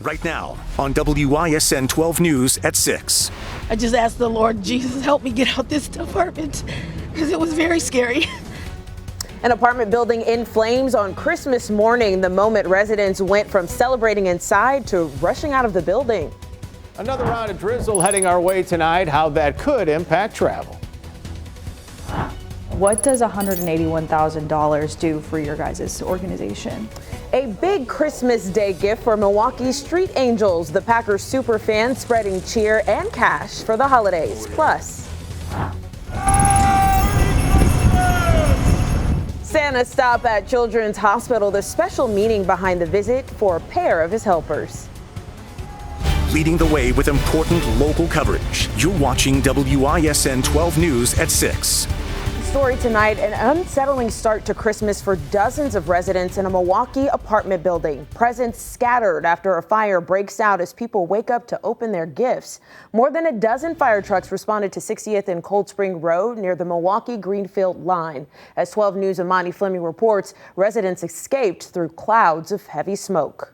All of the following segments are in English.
right now on WISN 12 News at 6. I just asked the Lord, Jesus, help me get out this apartment because it was very scary. An apartment building in flames on Christmas morning, the moment residents went from celebrating inside to rushing out of the building. Another round of drizzle heading our way tonight, how that could impact travel. What does $181,000 do for your guys' organization? A big Christmas Day gift for Milwaukee Street Angels, the Packers superfans spreading cheer and cash for the holidays. Plus, Santa stop at Children's Hospital, the special meaning behind the visit for a pair of his helpers. Leading the way with important local coverage. You're watching WISN 12 News at 6. Story tonight, an unsettling start to Christmas for dozens of residents in a Milwaukee apartment building. Presents scattered after a fire breaks out as people wake up to open their gifts. More than a dozen fire trucks responded to 60th and Cold Spring Road near the Milwaukee-Greenfield line. As 12 News' Imani Fleming reports, residents escaped through clouds of heavy smoke.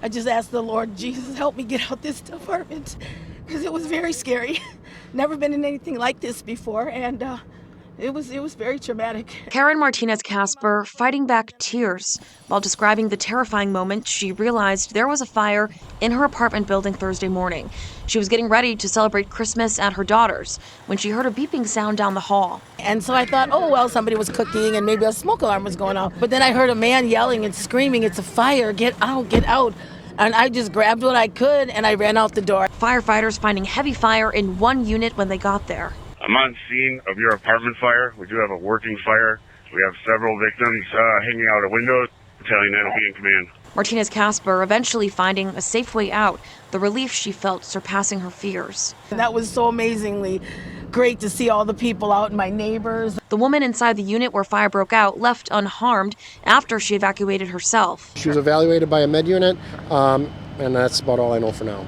I just asked the Lord, Jesus, help me get out this apartment because it was very scary. Never been in anything like this before, and it was very traumatic. Karen Martinez-Casper fighting back tears while describing the terrifying moment she realized there was a fire in her apartment building Thursday morning. She was getting ready to celebrate Christmas at her daughter's when she heard a beeping sound down the hall. And so I thought, oh, well, somebody was cooking and maybe a smoke alarm was going off. But then I heard a man yelling and screaming, it's a fire, get out, get out. And I just grabbed what I could and I ran out the door. Firefighters finding heavy fire in one unit when they got there. I'm on scene of your apartment fire. We do have a working fire. We have several victims hanging out a window. Battalion will be in command. Martinez-Casper eventually finding a safe way out, the relief she felt surpassing her fears. And that was so amazingly great to see all the people out and my neighbors. The woman inside the unit where fire broke out left unharmed after she evacuated herself. She was evaluated by a med unit, and that's about all I know for now.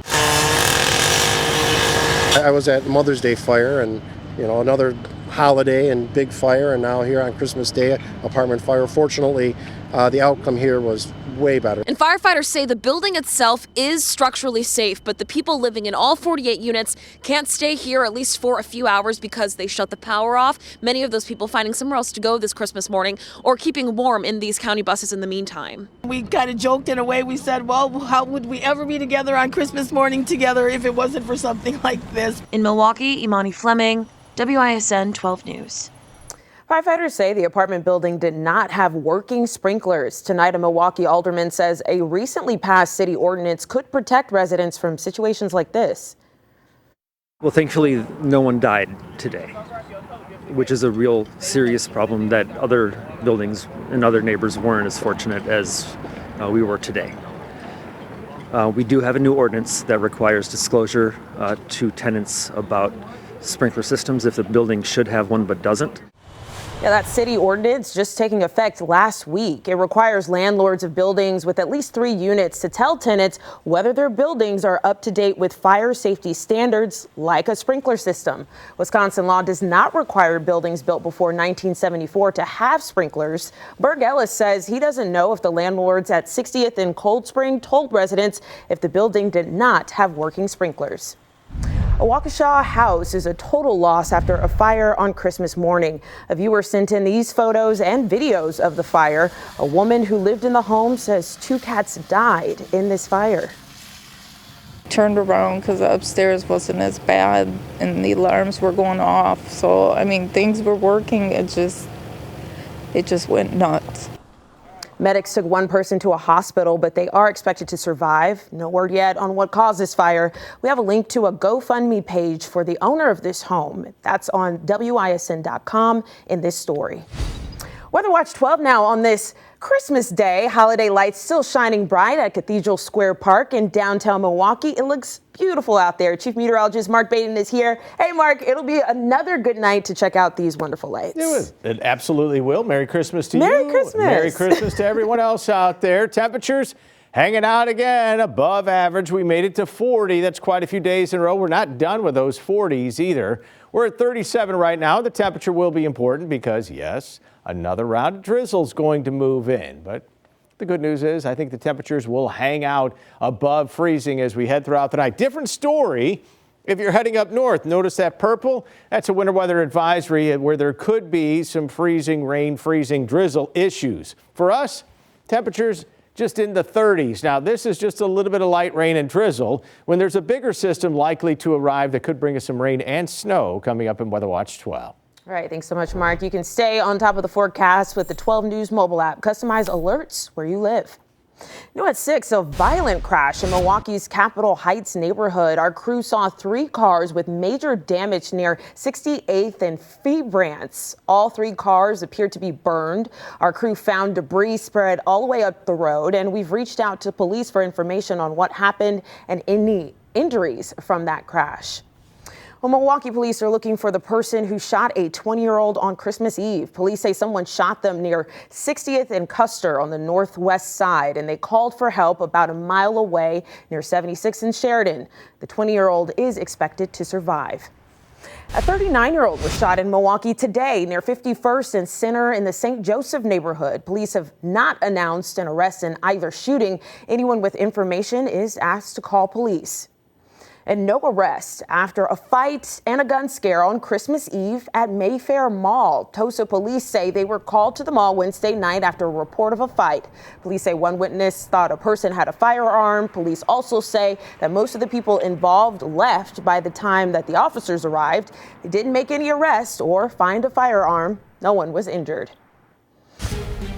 I was at Mother's Day fire and, another holiday and big fire, and now here on Christmas Day, apartment fire. Fortunately, the outcome here was way better. And firefighters say the building itself is structurally safe, but the people living in all 48 units can't stay here at least for a few hours because they shut the power off. Many of those people finding somewhere else to go this Christmas morning or keeping warm in these county buses in the meantime. We kind of joked in a way. We said, well, how would we ever be together on Christmas morning together if it wasn't for something like this? In Milwaukee, Imani Fleming, WISN 12 News. Firefighters say the apartment building did not have working sprinklers. Tonight, a Milwaukee alderman says a recently passed city ordinance could protect residents from situations like this. Well, thankfully, no one died today, which is a real serious problem that other buildings and other neighbors weren't as fortunate as we were today. We do have a new ordinance that requires disclosure to tenants about sprinkler systems if the building should have one but doesn't. Yeah, that city ordinance just taking effect last week. It requires landlords of buildings with at least 3 units to tell tenants whether their buildings are up to date with fire safety standards like a sprinkler system. Wisconsin law does not require buildings built before 1974 to have sprinklers. Berg Ellis says he doesn't know if the landlords at 60th and Cold Spring told residents if the building did not have working sprinklers. A Waukesha house is a total loss after a fire on Christmas morning. A viewer sent in these photos and videos of the fire. A woman who lived in the home says 2 cats died in this fire. Turned around because upstairs wasn't as bad and the alarms were going off. So, things were working. It just went nuts. Medics took one person to a hospital, but they are expected to survive. No word yet on what caused this fire. We have a link to a GoFundMe page for the owner of this home. That's on WISN.com in this story. Weather Watch 12 now on this Christmas Day. Holiday lights still shining bright at Cathedral Square Park in downtown Milwaukee. It looks beautiful out there. Chief Meteorologist Mark Baden is here. Hey, Mark, it'll be another good night to check out these wonderful lights. It absolutely will. Merry Christmas to you. Merry Christmas. Merry Christmas to everyone else out there. Temperatures hanging out again above average. We made it to 40. That's quite a few days in a row. We're not done with those 40s either. We're at 37 right now. The temperature will be important because, yes, another round of drizzle is going to move in. But the good news is I think the temperatures will hang out above freezing as we head throughout the night. Different story if you're heading up north. Notice that purple? That's a winter weather advisory where there could be some freezing rain, freezing drizzle issues. For us, temperatures just in the 30s. Now, this is just a little bit of light rain and drizzle when there's a bigger system likely to arrive that could bring us some rain and snow coming up in Weather Watch 12. All right, thanks so much, Mark. You can stay on top of the forecast with the 12 News mobile app. Customize alerts where you live. New at 6, a violent crash in Milwaukee's Capitol Heights neighborhood. Our crew saw 3 cars with major damage near 68th and Febrance. All 3 cars appeared to be burned. Our crew found debris spread all the way up the road, and we've reached out to police for information on what happened and any injuries from that crash. Well, Milwaukee police are looking for the person who shot a 20-year-old on Christmas Eve. Police say someone shot them near 60th and Custer on the northwest side, and they called for help about a mile away near 76th and Sheridan. The 20-year-old is expected to survive. A 39-year-old was shot in Milwaukee today near 51st and Center in the St. Joseph neighborhood. Police have not announced an arrest in either shooting. Anyone with information is asked to call police. And no arrest after a fight and a gun scare on Christmas Eve at Mayfair Mall. Tosa police say they were called to the mall Wednesday night after a report of a fight. Police say one witness thought a person had a firearm. Police also say that most of the people involved left by the time that the officers arrived. They didn't make any arrests or find a firearm. No one was injured.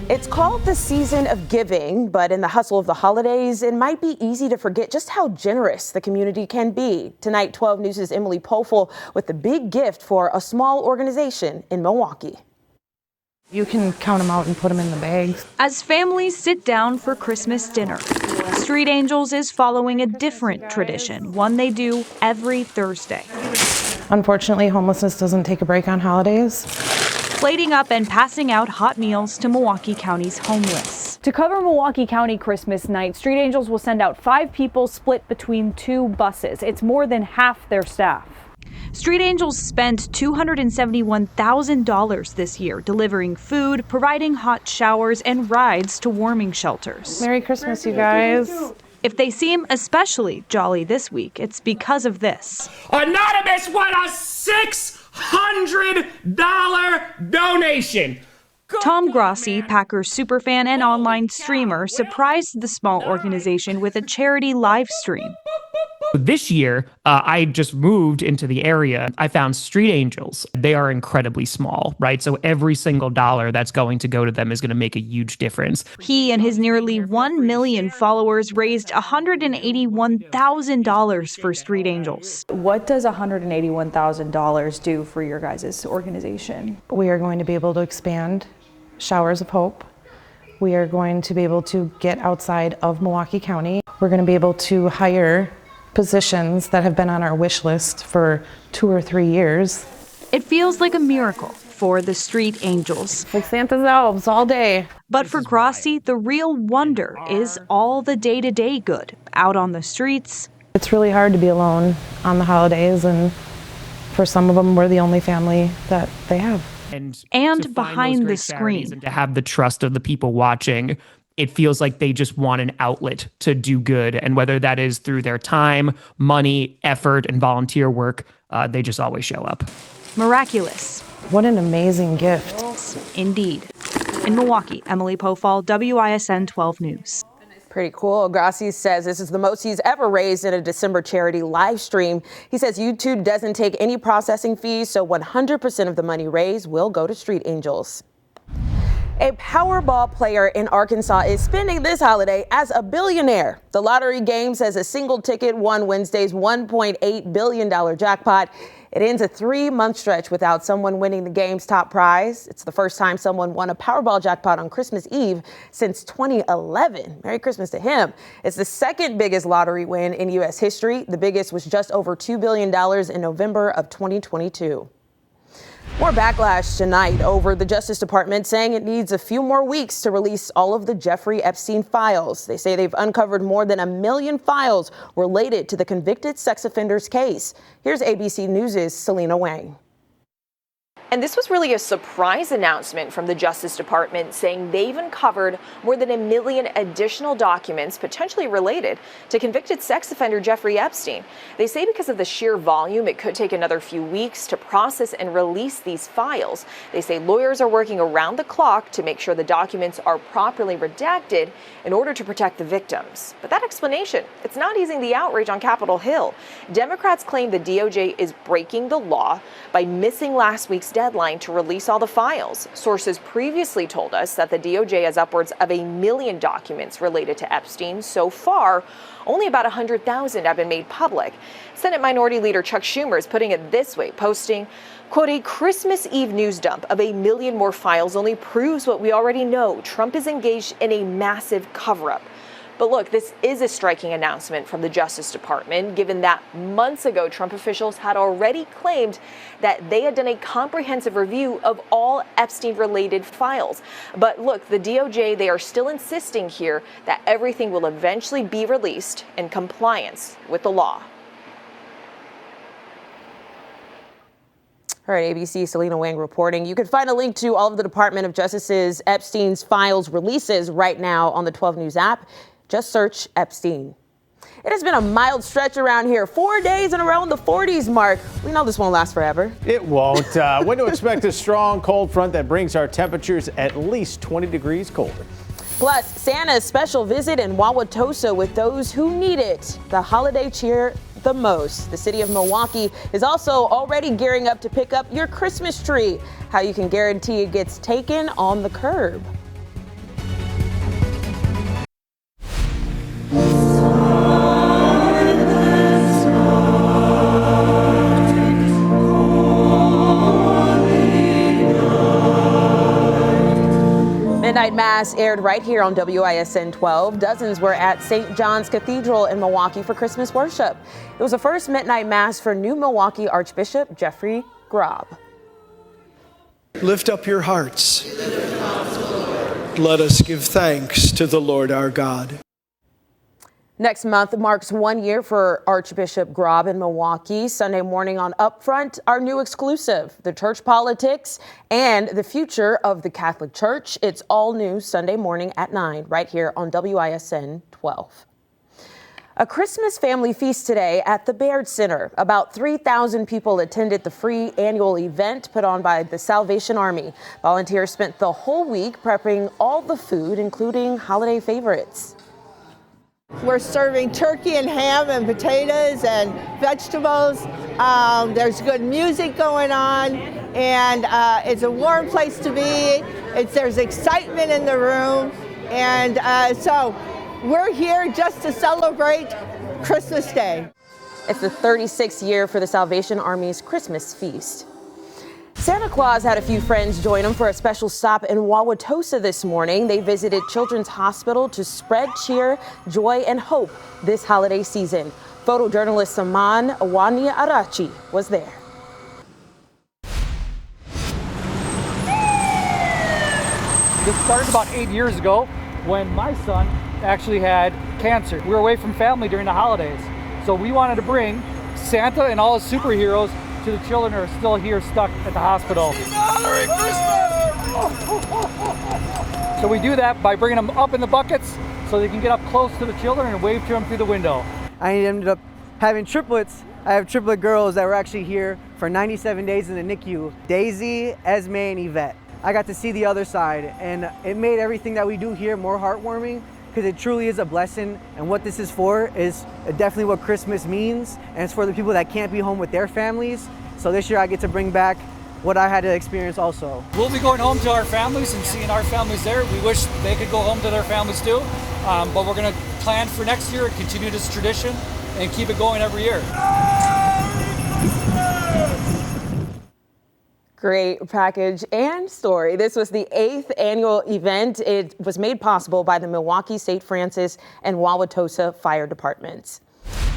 It's called the season of giving, but in the hustle of the holidays, it might be easy to forget just how generous the community can be. Tonight, 12 News' Emily Pofel with the big gift for a small organization in Milwaukee. You can count them out and put them in the bags. As families sit down for Christmas dinner, Street Angels is following a different tradition, one they do every Thursday. Unfortunately, homelessness doesn't take a break on holidays. Plating up and passing out hot meals to Milwaukee County's homeless. To cover Milwaukee County Christmas night, Street Angels will send out 5 people split between 2 buses. It's more than half their staff. Street Angels spent $271,000 this year delivering food, providing hot showers, and rides to warming shelters. Merry Christmas, you guys. If they seem especially jolly this week, it's because of this. Anonymous won a $600 donation. Tom Grossi, Packers superfan and online streamer, surprised the small organization with a charity live stream. This year, I just moved into the area. I found Street Angels. They are incredibly small, right? So every single dollar that's going to go to them is going to make a huge difference. He and his nearly 1 million followers raised $181,000 for Street Angels. What does $181,000 do for your guys' organization? We are going to be able to expand Showers of Hope. We are going to be able to get outside of Milwaukee County. We're going to be able to hire positions that have been on our wish list for 2 or 3 years. It feels like a miracle for the Street Angels. Like Santa's elves all day. But for Grossi, the real wonder is all the day-to-day good out on the streets. It's really hard to be alone on the holidays, and for some of them, we're the only family that they have. And behind the screen. And to have the trust of the people watching, it feels like they just want an outlet to do good. And whether that is through their time, money, effort, and volunteer work, they just always show up. Miraculous. What an amazing gift. Indeed. In Milwaukee, Emily Pofal, WISN 12 News. Pretty cool. Grossi says this is the most he's ever raised in a December charity live stream. He says YouTube doesn't take any processing fees, so 100% of the money raised will go to Street Angels. A Powerball player in Arkansas is spending this holiday as a billionaire. The lottery game says a single ticket won Wednesday's $1.8 billion jackpot. It ends a 3-month stretch without someone winning the game's top prize. It's the first time someone won a Powerball jackpot on Christmas Eve since 2011. Merry Christmas to him. It's the second biggest lottery win in U.S. history. The biggest was just over $2 billion in November of 2022. More backlash tonight over the Justice Department saying it needs a few more weeks to release all of the Jeffrey Epstein files. They say they've uncovered more than 1 million files related to the convicted sex offender's case. Here's ABC News' Selena Wang. And this was really a surprise announcement from the Justice Department, saying they've uncovered more than 1 million additional documents potentially related to convicted sex offender Jeffrey Epstein. They say because of the sheer volume, it could take another few weeks to process and release these files. They say lawyers are working around the clock to make sure the documents are properly redacted in order to protect the victims. But that explanation, it's not easing the outrage on Capitol Hill. Democrats claim the DOJ is breaking the law by missing last week's deadline to release all the files. Sources previously told us that the DOJ has upwards of 1 million documents related to Epstein. So far, only about 100,000 have been made public. Senate Minority Leader Chuck Schumer is putting it this way, posting, quote, "A Christmas Eve news dump of 1 million more files only proves what we already know. Trump is engaged in a massive cover-up." But look, this is a striking announcement from the Justice Department, given that months ago, Trump officials had already claimed that they had done a comprehensive review of all Epstein-related files. But look, the DOJ, they are still insisting here that everything will eventually be released in compliance with the law. All right, ABC, Selena Wang reporting. You can find a link to all of the Department of Justice's Epstein's files releases right now on the 12 News app. Just search Epstein. It has been a mild stretch around here. 4 days in a row in the 40s mark. We know this won't last forever. It won't. When to expect a strong cold front that brings our temperatures at least 20 degrees colder. Plus, Santa's special visit in Wauwatosa with those who need it. The holiday cheer the most. The city of Milwaukee is also already gearing up to pick up your Christmas tree. How you can guarantee it gets taken on the curb. Midnight Mass aired right here on WISN 12. Dozens were at St. John's Cathedral in Milwaukee for Christmas worship. It was the first Midnight Mass for new Milwaukee Archbishop Jeffrey Grob. Lift up your hearts. Let us give thanks to the Lord our God. Next month marks 1 year for Archbishop Grob in Milwaukee. Sunday morning on Upfront, our new exclusive, the church politics and the future of the Catholic Church. It's all new Sunday morning at 9 right here on WISN 12. A Christmas family feast today at the Baird Center. About 3,000 people attended the free annual event put on by the Salvation Army. Volunteers spent the whole week prepping all the food, including holiday favorites. We're serving turkey and ham and potatoes and vegetables. There's good music going on, and it's a warm place to be. There's excitement in the room, and so we're here just to celebrate Christmas Day. It's the 36th year for the Salvation Army's Christmas feast. Santa Claus had a few friends join him for a special stop in Wauwatosa this morning. They visited Children's Hospital to spread cheer, joy, and hope this holiday season. Photojournalist Saman Awani Arachi was there. This started about 8 years ago when my son actually had cancer. We were away from family during the holidays. So we wanted to bring Santa and all his superheroes to the children who are still here stuck at the hospital. Merry Christmas! So we do that by bringing them up in the buckets so they can get up close to the children and wave to them through the window. I ended up having triplets. I have triplet girls that were actually here for 97 days in the NICU. Daisy, Esme, and Yvette. I got to see the other side, and it made everything that we do here more heartwarming, because it truly is a blessing. And what this is for is definitely what Christmas means, and it's for the people that can't be home with their families. So this year I get to bring back what I had to experience also. We'll be going home to our families and seeing our families there. We wish they could go home to their families too, but we're going to plan for next year and continue this tradition and keep it going every year. Great package and story. This was the 8th annual event. It was made possible by the Milwaukee, St. Francis, and Wauwatosa fire departments.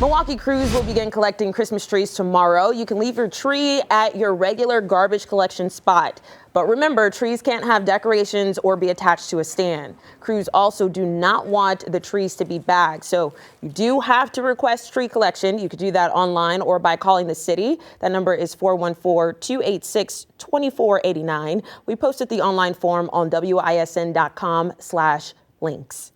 Milwaukee crews will begin collecting Christmas trees tomorrow. You can leave your tree at your regular garbage collection spot. But remember, trees can't have decorations or be attached to a stand. Crews also do not want the trees to be bagged. So you do have to request tree collection. You could do that online or by calling the city. That number is 414-286-2489. We posted the online form on WISN.com/links.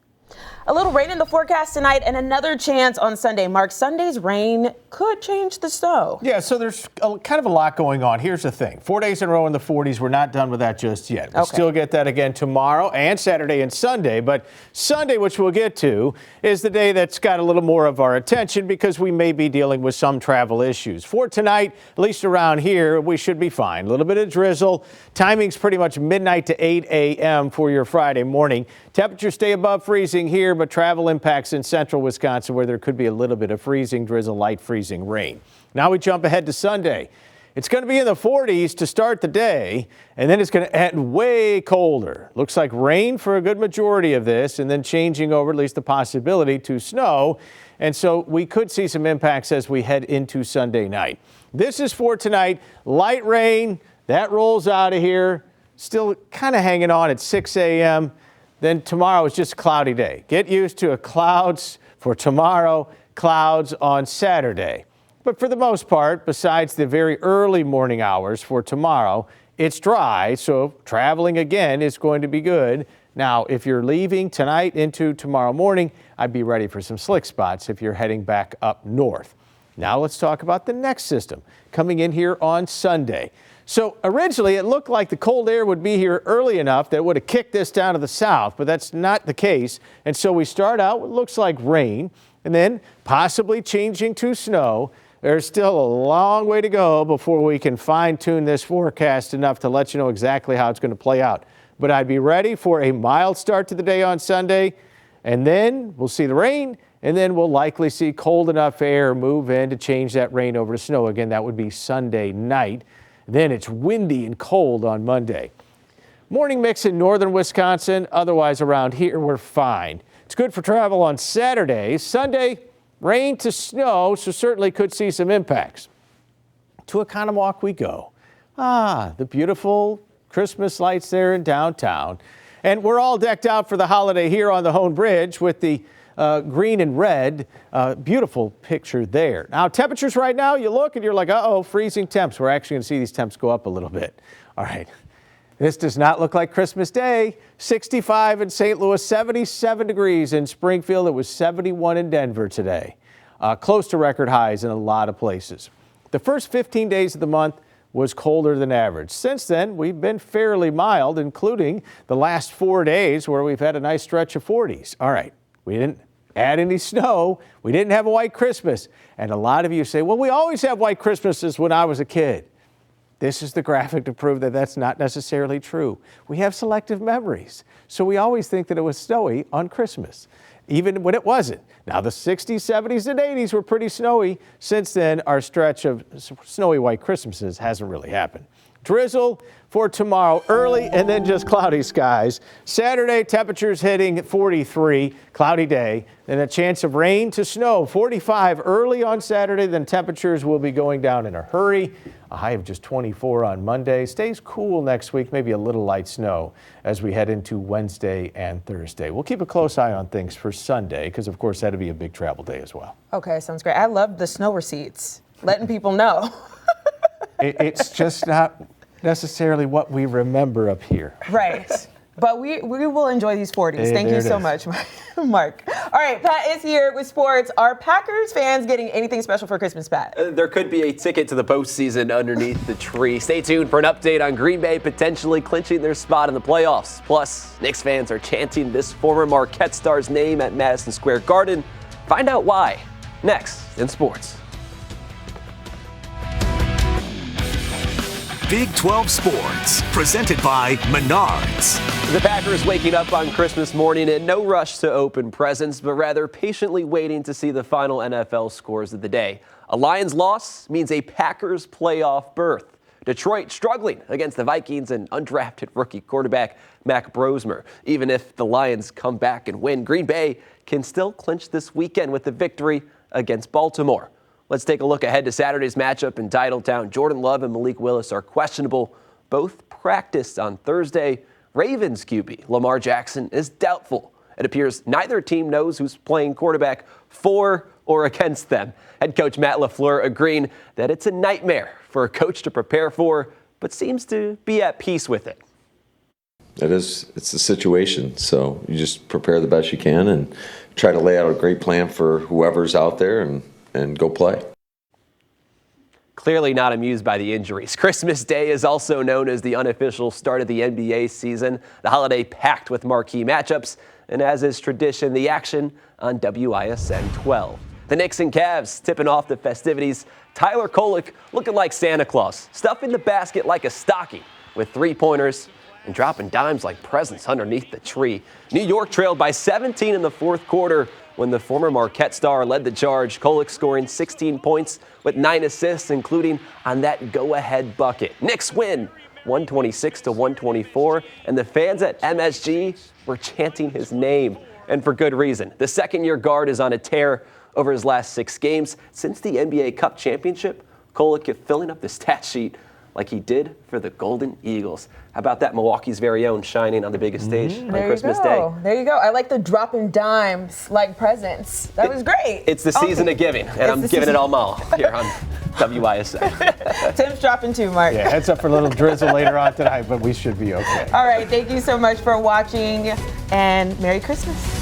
A little rain in the forecast tonight and another chance on Sunday. Mark, Sunday's rain could change the snow. Yeah, so there's kind of a lot going on. Here's the thing. 4 days in a row in the 40s. We're not done with that just yet. We'll still get that again tomorrow and Saturday and Sunday. But Sunday, which we'll get to, is the day that's got a little more of our attention because we may be dealing with some travel issues. For tonight, at least around here, we should be fine. A little bit of drizzle. Timing's pretty much midnight to 8 a.m. for your Friday morning. Temperatures stay above freezing here, but travel impacts in central Wisconsin where there could be a little bit of freezing drizzle, light freezing rain. Now we jump ahead to Sunday. It's going to be in the 40s to start the day, and then it's going to end way colder. Looks like rain for a good majority of this, and then changing over, at least the possibility, to snow. And so we could see some impacts as we head into Sunday night. This is for tonight. Light rain, that rolls out of here. Still kind of hanging on at 6 a.m. Then tomorrow is just a cloudy day. Get used to clouds for tomorrow, clouds on Saturday. But for the most part, besides the very early morning hours for tomorrow, it's dry, so traveling again is going to be good. Now, if you're leaving tonight into tomorrow morning, I'd be ready for some slick spots if you're heading back up north. Now let's talk about the next system coming in here on Sunday. So originally it looked like the cold air would be here early enough that it would have kicked this down to the south, but that's not the case. And so we start out with what looks like rain and then possibly changing to snow. There's still a long way to go before we can fine tune this forecast enough to let you know exactly how it's going to play out. But I'd be ready for a mild start to the day on Sunday, and then we'll see the rain, and then we'll likely see cold enough air move in to change that rain over to snow. Again, that would be Sunday night. Then it's windy and cold on Monday. Morning mix in northern Wisconsin. Otherwise around here, we're fine. It's good for travel on Saturday. Sunday, rain to snow, so certainly could see some impacts. To Economowoc we go. The beautiful Christmas lights there in downtown. And we're all decked out for the holiday here on the Hone Bridge with the green and red. Beautiful picture there. Now, temperatures right now, you look and you're like, uh-oh, freezing temps. We're actually going to see these temps go up a little bit. All right. This does not look like Christmas Day. 65 in St. Louis, 77 degrees in Springfield. It was 71 in Denver today. Close to record highs in a lot of places. The first 15 days of the month was colder than average. Since then, we've been fairly mild, including the last 4 days where we've had a nice stretch of 40s. All right. We didn't add any snow. We didn't have a white Christmas. And a lot of you say, well, we always have white Christmases when I was a kid. This is the graphic to prove that that's not necessarily true. We have selective memories. So we always think that it was snowy on Christmas, even when it wasn't. Now, the 60s, 70s, and 80s were pretty snowy. Since then, our stretch of snowy white Christmases hasn't really happened. Drizzle for tomorrow early and then just cloudy skies. Saturday, temperatures hitting 43, cloudy day, and a chance of rain to snow. 45 early on Saturday, then temperatures will be going down in a hurry. A high of just 24 on Monday. Stays cool next week, maybe a little light snow as we head into Wednesday and Thursday. We'll keep a close eye on things for Sunday because, of course, that'll be a big travel day as well. Okay, sounds great. I love the snow receipts, letting people know. It's just not necessarily what we remember up here. Right. But we will enjoy these 40s. Thank you so much, Mark. All right, Pat is here with sports. Are Packers fans getting anything special for Christmas, Pat? There could be a ticket to the postseason underneath the tree. Stay tuned for an update on Green Bay potentially clinching their spot in the playoffs. Plus, Knicks fans are chanting this former Marquette star's name at Madison Square Garden. Find out why. Next in sports. Big 12 Sports, presented by Menards. The Packers waking up on Christmas morning in no rush to open presents, but rather patiently waiting to see the final NFL scores of the day. A Lions loss means a Packers playoff berth. Detroit struggling against the Vikings and undrafted rookie quarterback Mac Brosmer. Even if the Lions come back and win, Green Bay can still clinch this weekend with the victory against Baltimore. Let's take a look ahead to Saturday's matchup in Titletown. Jordan Love and Malik Willis are questionable. Both practiced on Thursday. Ravens QB Lamar Jackson is doubtful. It appears neither team knows who's playing quarterback for or against them. Head coach Matt LaFleur agreeing that it's a nightmare for a coach to prepare for, but seems to be at peace with it. It's a situation, so you just prepare the best you can and try to lay out a great plan for whoever's out there and go play. Clearly not amused by the injuries. Christmas Day is also known as the unofficial start of the NBA season. The holiday packed with marquee matchups, and as is tradition, the action on WISN 12. The Knicks and Cavs tipping off the festivities. Tyler Kolek looking like Santa Claus, stuffing the basket like a stocking with three-pointers and dropping dimes like presents underneath the tree. New York trailed by 17 in the fourth quarter when the former Marquette star led the charge. Kolek scoring 16 points with 9 assists, including on that go-ahead bucket. Knicks win 126-124, and the fans at MSG were chanting his name, and for good reason. The second-year guard is on a tear over his last 6 games. Since the NBA Cup championship, Kolek kept filling up the stat sheet like he did for the Golden Eagles. How about that? Milwaukee's very own shining on the biggest stage on Christmas Day. There you go. I like the dropping dimes like presents. That was great. It's the season of giving, and I'm giving it all here on WISN. Tim's dropping too, Mark. Yeah, heads up for a little drizzle later on tonight, but we should be okay. All right, thank you so much for watching, and Merry Christmas.